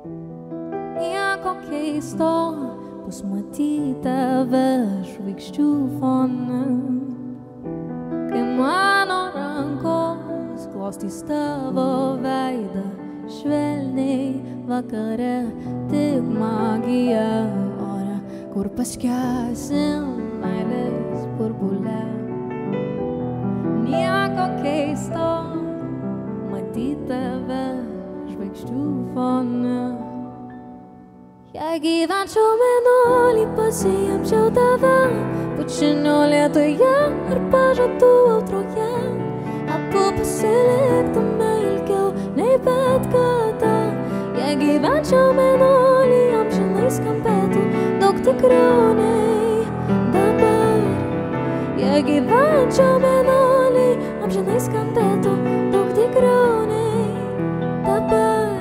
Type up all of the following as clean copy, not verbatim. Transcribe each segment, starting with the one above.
Nieko keisto, bus matyti tave žvaigždžių fone, kai mano rankos glostys tavo veidą švelniai vakare, tik magija ore, kur paskęsim meilės burbule. Nieko keisto, matyti tave žvaigždžių fone. Jei gyvenčiau mėnulį, pasiimčiau tave pučinio lietuje ir pažadų audroje. Abu pasiliktume ilgiau nei bet kada. Jei gyvenčiau mėnulį, amžinai skambėtų daug tikriau nei dabar. Jei gyvenčiau mėnulį, amžinai skambėtų daug tikriau nei dabar.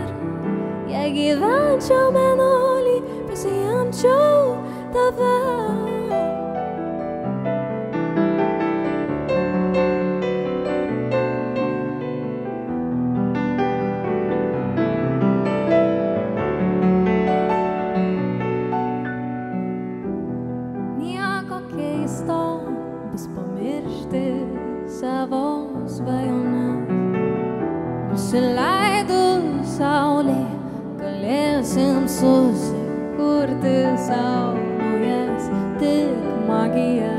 Jei gyvenčiau mėnulį, pasiimčiau tave. Nieko keisto, bus pamiršti savo svajones. Nusileidus saulei, galėsim susikurti sau naujas, tik magija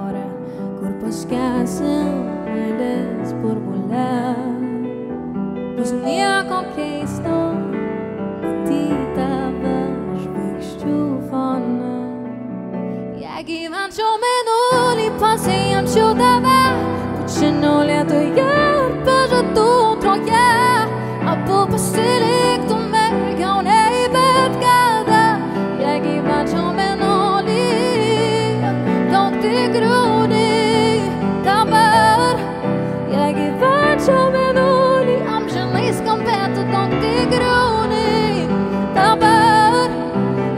ore, kur paskęsim meilės burbule. Bus nieko keisto, matyti tave žvaigždžių fone. Jei gyvenčiau mėnulį, pasiimčiau tave pučinio lietuje ir pažadų audroje. Abu pasiliktume ilgiau nei bet kada. Jei gyvenčiau mėnulį, daug tikriau nei dabar. Jei gyvenčiau mėnulį, amžinai skambėtų daug tikriau nei dabar.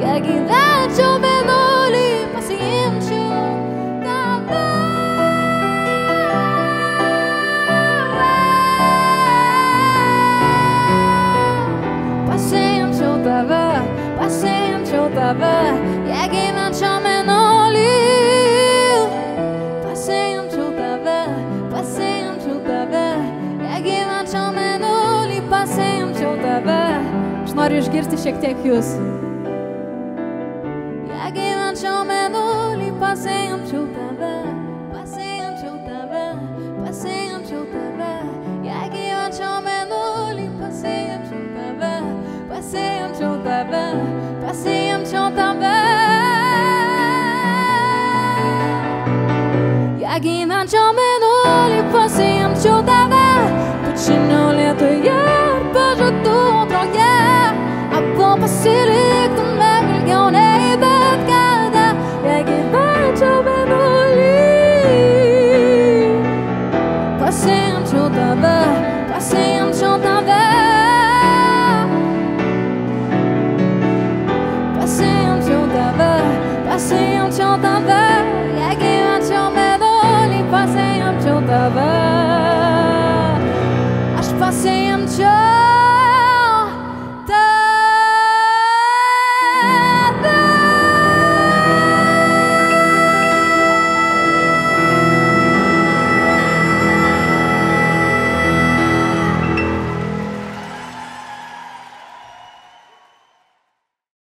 Jei gyvenčiau mėnulį, pasiimčiau tave. Pasiimčiau tave, jei gyvenčiau mėnulį. Pasiimčiau tave, jei gyvenčiau mėnulį. Pasiimčiau tave. Aš noriu išgirsti šiek tiek jūs. Jei gyvenčiau mėnulį, pasiimčiau tave. Pasiimčiau tave, pasiimčiau tave. Jei gyvenčiau mėnulį, pasiimčiau tave. Pasiimčiau tave, pasiimčiau tave. Jei gyvenčiau mėnulį, pasiimčiau tave pučinio lietuje.